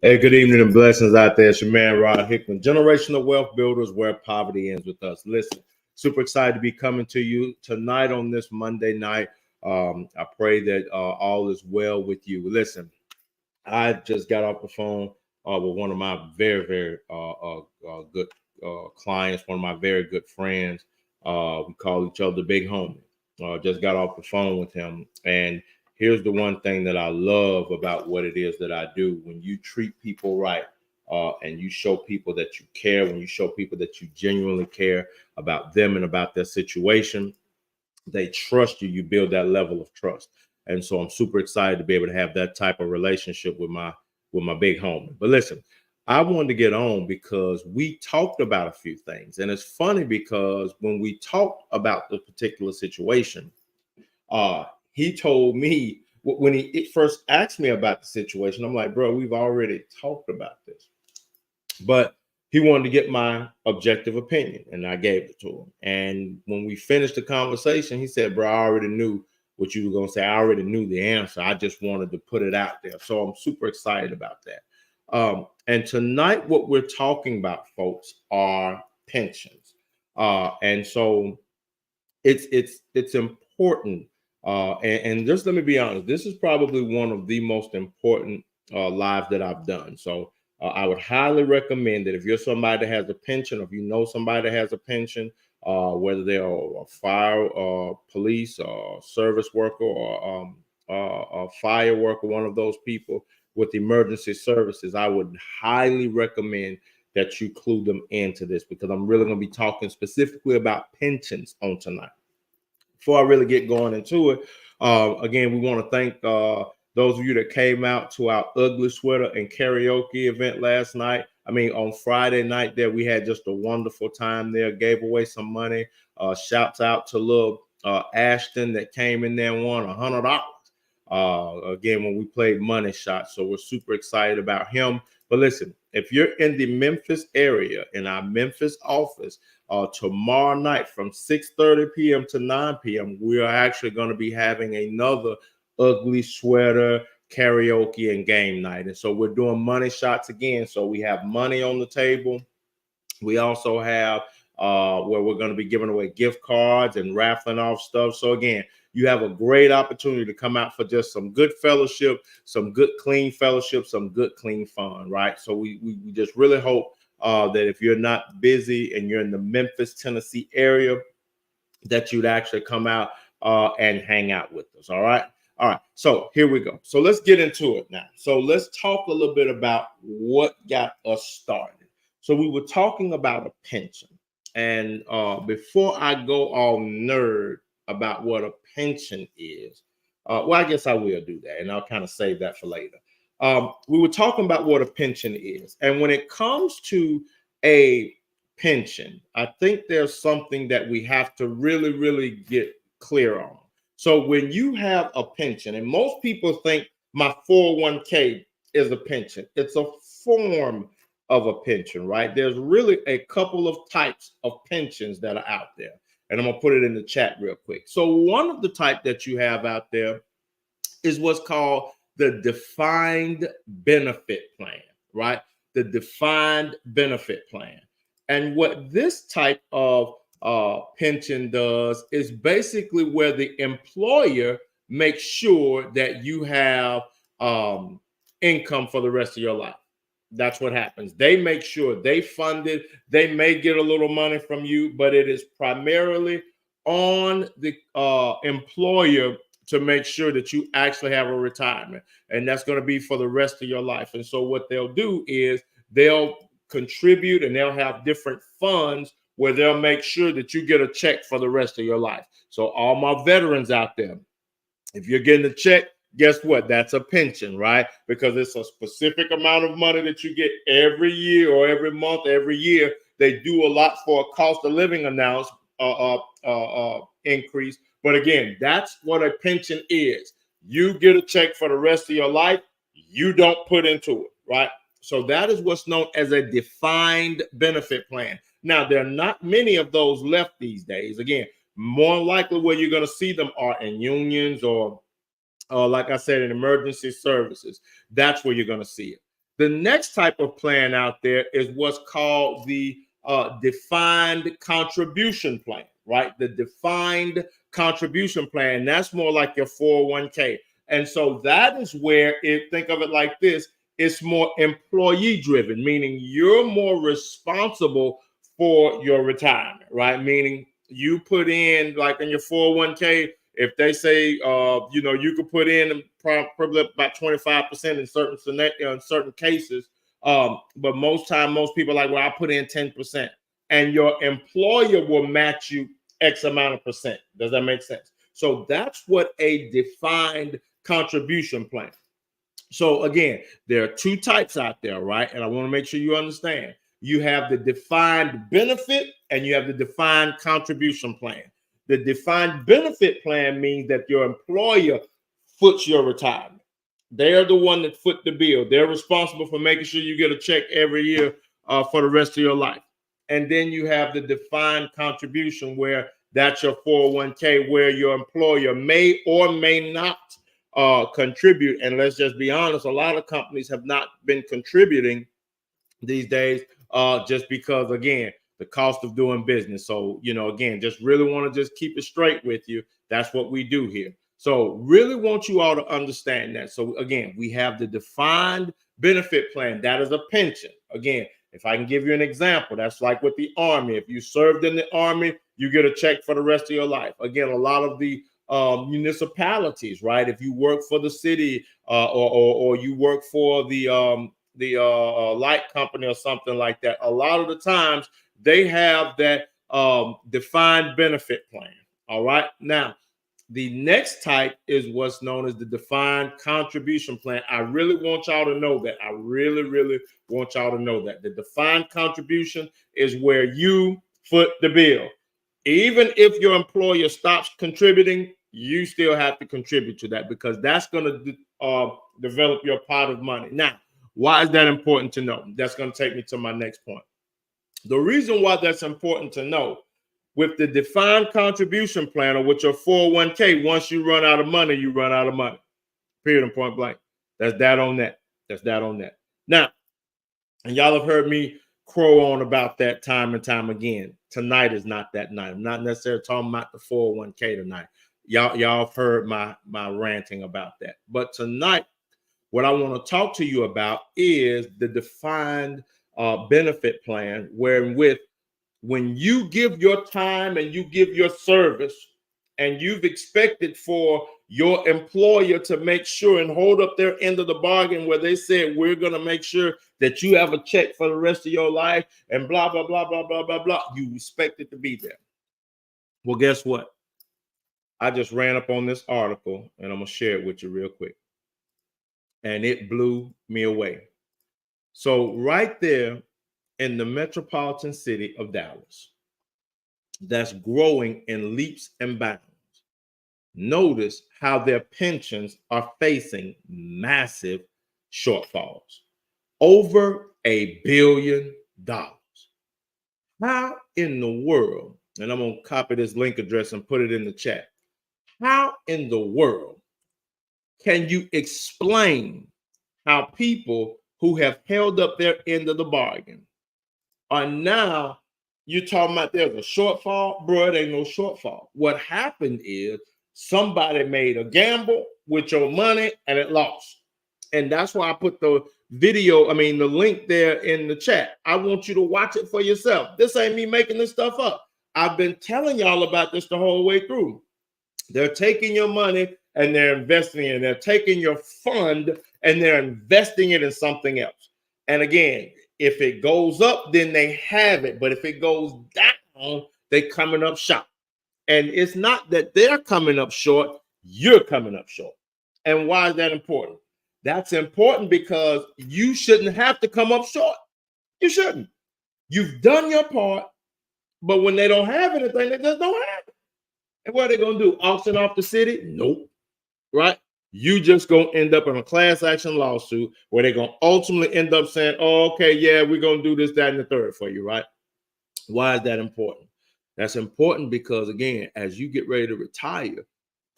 Hey, good evening and blessings out there. It's your man, Rod Hickman. Generational wealth builders where poverty ends with us. Listen, super excited to be coming to you tonight on this Monday night. I pray that all is well with you. Listen, I just got off the phone with one of my very good clients, one of my very good friends. We call each other Big Homie. Just got off the phone with him. And here's the one thing that I love about what it is that I do. When you treat people right, and you show people that you care, when you show people that you genuinely care about them and about their situation, they trust you. You build that level of trust. And so I'm super excited to be able to have that type of relationship with my big homie. But listen, I wanted to get on because we talked about a few things. And it's funny because when we talked about the particular situation, he told me when he first asked me about the situation, I'm like, bro, we've already talked about this. But he wanted to get my objective opinion, and I gave it to him. And when we finished the conversation, he said, bro, I already knew what you were going to say. I already knew the answer. I just wanted to put it out there. So I'm super excited about that. And tonight, what we're talking about, folks, are pensions. And so it's important. And just let me be honest, this is probably one of the most important lives that I've done. So I would highly recommend that if you're somebody that has a pension, or if you know somebody that has a pension, whether they're a fire, police, or service worker, or a fire worker, one of those people with emergency services, I would highly recommend that you clue them into this, because I'm really going to be talking specifically about pensions on tonight. Before I really get going into it, again, we want to thank those of you that came out to our ugly sweater and karaoke event last night. I mean, on Friday night there, we had just a wonderful time there, gave away some money. Shouts out to little Ashton that came in there and won $100. Again, when we played Money Shot. So we're super excited about him. But listen, if you're in the Memphis area, in our Memphis office, tomorrow night from 6:30 p.m. to 9 p.m., we are actually going to be having another ugly sweater karaoke and game night. And so we're doing money shots again. So we have money on the table. We also have where we're going to be giving away gift cards and raffling off stuff. So again, you have a great opportunity to come out for just some good fellowship, some good clean fellowship, some good clean fun, right? So we just really hope that if you're not busy and you're in the Memphis, Tennessee area, that you'd actually come out and hang out with us. All right. All right. So here we go. So let's get into it now. So let's talk a little bit about what got us started. So we were talking about a pension. And before I go all nerd about what a pension is, well, I guess I will do that, and I'll kind of save that for later. We were talking about what a pension is. And when it comes to a pension, I think there's something that we have to really get clear on. So when you have a pension, and most people think my 401k is a pension, it's a form of a pension, right? There's really a couple of types of pensions that are out there. And I'm going to put it in the chat real quick. So one of the type that you have out there is what's called the defined benefit plan, right? The defined benefit plan. And what this type of pension does is basically where the employer makes sure that you have income for the rest of your life. That's what happens. They make sure they fund it. They may get a little money from you, but it is primarily on the employer to make sure that you actually have a retirement. And that's going to be for the rest of your life. And so what they'll do is they'll contribute and they'll have different funds where they'll make sure that you get a check for the rest of your life. So all my veterans out there, if you're getting a check, guess what? That's a pension, right? Because it's a specific amount of money that you get every year or every month, every year. They do a lot for a cost of living increase. But again, that's what a pension is. You get a check for the rest of your life. You don't put into it, right? So that is what's known as a defined benefit plan. Now, there are not many of those left these days. Again, more likely where you're going to see them are in unions or like I said, in emergency services. That's where you're going to see it. The next type of plan out there is what's called the defined contribution plan, right? The defined contribution plan. That's more like your 401k. And so that is where think of it like this. It's more employee driven, meaning you're more responsible for your retirement, right? Meaning you put in like in your 401k, if they say, you could put in probably about 25% in certain cases. But most people are like, well, I put in 10%, and your employer will match you X amount of percent. Does that make sense? So that's what a defined contribution plan. So again, there are two types out there, right? And I want to make sure you understand. You have the defined benefit and you have the defined contribution plan. The defined benefit plan means that your employer foots your retirement. They're the one that foot the bill. They're responsible for making sure you get a check every year for the rest of your life. And then you have the defined contribution where that's your 401k, where your employer may or may not contribute. And let's just be honest, a lot of companies have not been contributing these days just because, again, the cost of doing business. So, again, just really want to just keep it straight with you. That's what we do here. So really want you all to understand that. So again, we have the defined benefit plan. That is a pension. Again, if I can give you an example, that's like with the Army. If you served in the Army, you get a check for the rest of your life. Again, a lot of the municipalities, right? If you work for the city or you work for the light company or something like that, a lot of the times they have that defined benefit plan. All right. Now, the next type is what's known as the defined contribution plan. I really want y'all to know that. I really, really want y'all to know that. The defined contribution is where you foot the bill. Even if your employer stops contributing, you still have to contribute to that because that's going to develop your pot of money. Now, why is that important to know? That's going to take me to my next point. The reason why that's important to know, with the defined contribution plan or with your 401k, once you run out of money, you run out of money. Period and point blank. That's that on that. That's that on that. Now, and y'all have heard me crow on about that time and time again. Tonight is not that night. I'm not necessarily talking about the 401k tonight. Y'all have heard my ranting about that. But tonight, what I want to talk to you about is the defined benefit plan, wherewith when you give your time and you give your service and you've expected for your employer to make sure and hold up their end of the bargain where they said, we're going to make sure that you have a check for the rest of your life and blah, blah, blah, blah, blah, blah, blah. You expect it to be there. Well, guess what? I just ran up on this article and I'm going to share it with you real quick. And it blew me away. So right there, in the metropolitan city of Dallas, that's growing in leaps and bounds. Notice how their pensions are facing massive shortfalls, over $1 billion. How in the world, and I'm going to copy this link address and put it in the chat. How in the world can you explain how people who have held up their end of the bargain are now, you're talking about there's a shortfall? Bro, it ain't no shortfall. What happened is somebody made a gamble with your money and it lost. And that's why I put the link there in the chat. I want you to watch it for yourself. This ain't me making this stuff up. I've been telling y'all about this the whole way through. They're taking your money and they're investing it. They're taking your fund and they're investing it in something else. And again, if it goes up, then they have it. But if it goes down, they're coming up short. And it's not that they're coming up short, you're coming up short. And why is that important? That's important because you shouldn't have to come up short. You shouldn't. You've done your part, but when they don't have anything, they just don't have it. And what are they going to do? Auction off the city? Nope. Right? You just going to end up in a class action lawsuit where they're going to ultimately end up saying, oh, okay, yeah, we're going to do this, that, and the third for you, right? Why is that important? That's important because, again, as you get ready to retire,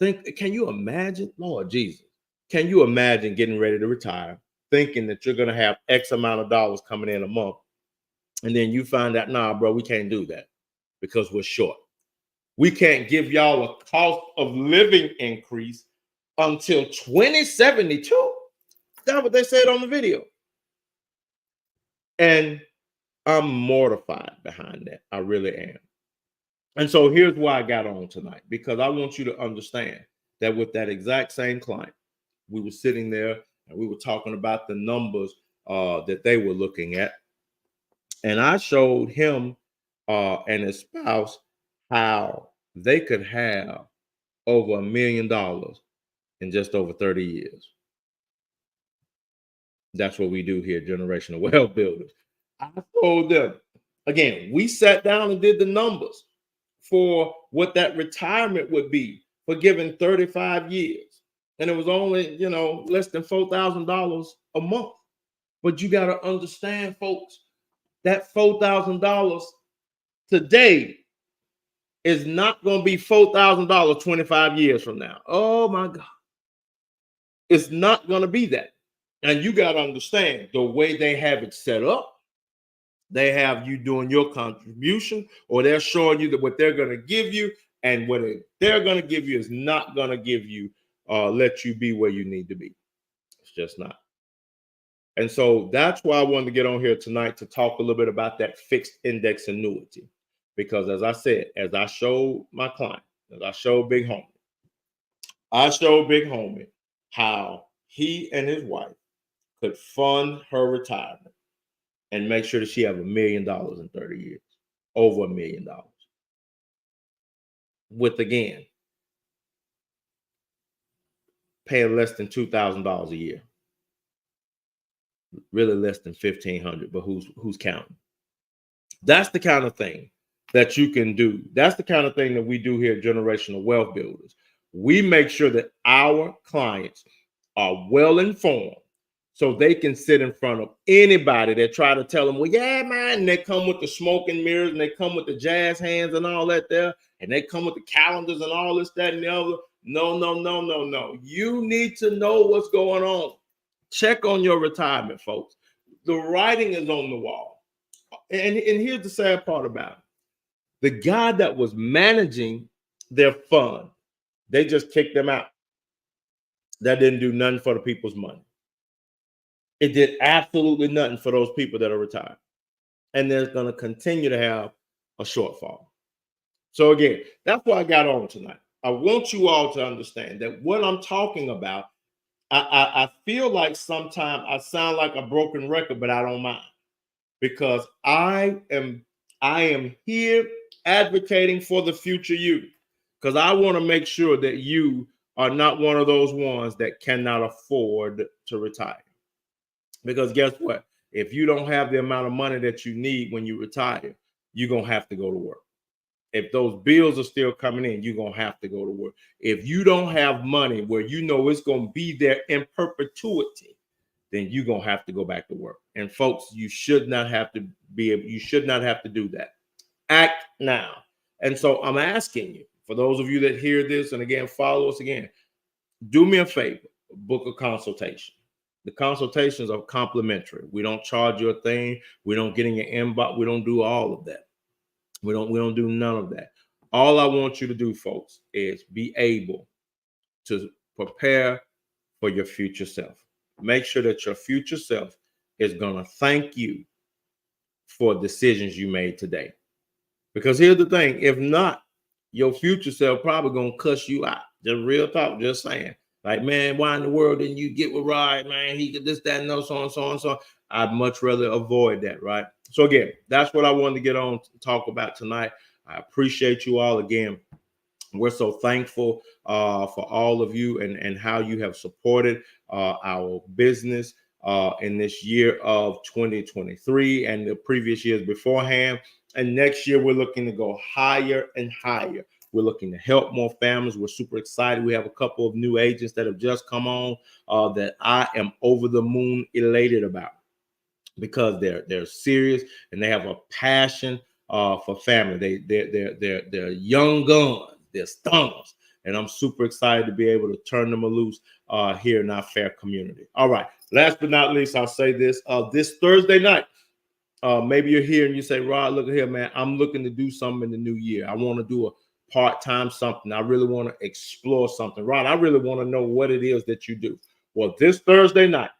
can you imagine, Lord Jesus, can you imagine getting ready to retire thinking that you're going to have X amount of dollars coming in a month. And then you find out, nah, bro, we can't do that because we're short. We can't give y'all a cost of living increase until 2072. That's what they said on the video. And I'm mortified behind that. I really am. And so here's why I got on tonight, because I want you to understand that with that exact same client, we were sitting there and we were talking about the numbers that they were looking at. And I showed him and his spouse how they could have over $1 million in just over 30 years. That's what we do here, Generational Wealth Builders. I told them, again, we sat down and did the numbers for what that retirement would be for giving 35 years. And it was only, less than $4,000 a month. But you got to understand, folks, that $4,000 today is not going to be $4,000 25 years from now. Oh my God. It's not going to be that. And you got to understand the way they have it set up. They have you doing your contribution, or they're showing you that what they're going to give you, and what they're going to give you is not going to give you, let you be where you need to be. It's just not. And so that's why I wanted to get on here tonight to talk a little bit about that fixed index annuity. Because as I said, as I showed my client, as I showed Big Homie, how he and his wife could fund her retirement and make sure that she have $1 million in 30 years, over $1 million. With, again, paying less than $2,000 a year. Really less than $1,500, but who's counting? That's the kind of thing that you can do. That's the kind of thing that we do here at Generational Wealth Builders. We make sure that our clients are well informed, so they can sit in front of anybody that try to tell them, well, yeah, man, and they come with the smoke and mirrors, and they come with the jazz hands and all that there, and they come with the calendars and all this, that, and the other. No. You need to know what's going on. Check on your retirement, folks. The writing is on the wall. And here's the sad part about it. The guy that was managing their fund, they just kicked them out. That didn't do nothing for the people's money. It did absolutely nothing for those people that are retired. And they're going to continue to have a shortfall. So again, that's why I got on tonight. I want you all to understand that what I'm talking about, I feel like sometimes I sound like a broken record, but I don't mind, because I am here advocating for the future you, because I want to make sure that you are not one of those ones that cannot afford to retire. Because guess what? If you don't have the amount of money that you need when you retire, you're going to have to go to work. If those bills are still coming in, you're going to have to go to work. If you don't have money where you know it's going to be there in perpetuity, then you're going to have to go back to work. And folks, you should not have to do that. Act now. And so I'm asking you, for those of you that hear this, and again, follow us again, do me a favor, book a consultation. The consultations are complimentary. We don't charge you a thing. We don't get in your inbox. We don't do all of that. We don't do none of that. All I want you to do, folks, is be able to prepare for your future self. Make sure that your future self is going to thank you for decisions you made today. Because here's the thing, if not, your future self probably going to cuss you out. Just real talk, just saying. Like, man, why in the world didn't you get with Rod, man? He could this, that, and no, so on, so on, so on. I'd much rather avoid that, right? So again, that's what I wanted to get on to talk about tonight. I appreciate you all again. We're so thankful for all of you and how you have supported our business in this year of 2023 and the previous years beforehand. And next year, we're looking to go higher and higher. We're looking to help more families. We're super excited. We have a couple of new agents that have just come on that I am over the moon elated about, because they're serious and they have a passion for family. They're young guns. They're stunners. And I'm super excited to be able to turn them loose here in our fair community. All right. Last but not least, I'll say this. This Thursday night, maybe you're here and you say, Rod, look at here, man. I'm looking to do something in the new year. I want to do a part-time something. I really want to explore something. Rod, I really want to know what it is that you do. Well, this Thursday night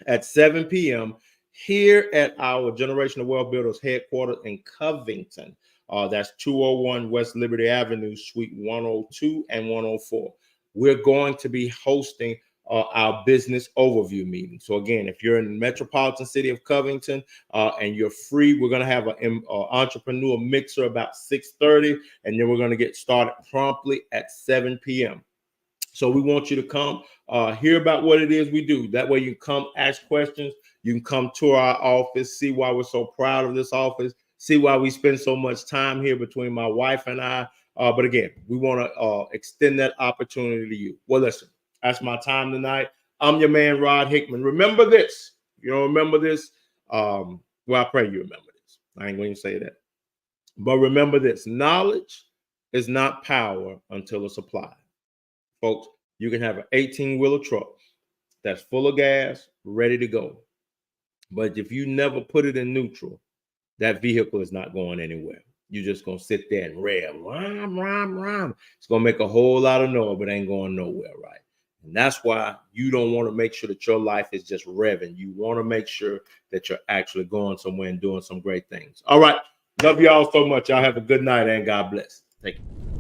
at 7 p.m. here at our Generational Wealth Builders headquarters in Covington. That's 201 West Liberty Avenue, Suite 102 and 104. We're going to be hosting our business overview meeting. So again, if you're in the metropolitan city of Covington and you're free, we're going to have an entrepreneur mixer about 6:30, and then we're going to get started promptly at 7 p.m. So we want you to come hear about what it is we do. That way you can come ask questions. You can come tour our office, see why we're so proud of this office, see why we spend so much time here between my wife and I. But again, we want to extend that opportunity to you. Well, listen, that's my time tonight. I'm your man, Rod Hickman. Remember this. If you don't remember this, well, I pray you remember this. I ain't going to say that. But remember this. Knowledge is not power until it's applied. Folks, you can have an 18-wheeler truck that's full of gas, ready to go. But if you never put it in neutral, that vehicle is not going anywhere. You're just going to sit there and rev. Ram. It's going to make a whole lot of noise, but ain't going nowhere, right? And that's why you don't want to make sure that your life is just revving. You want to make sure that you're actually going somewhere and doing some great things. All right. Love y'all so much. Y'all have a good night and God bless. Thank you.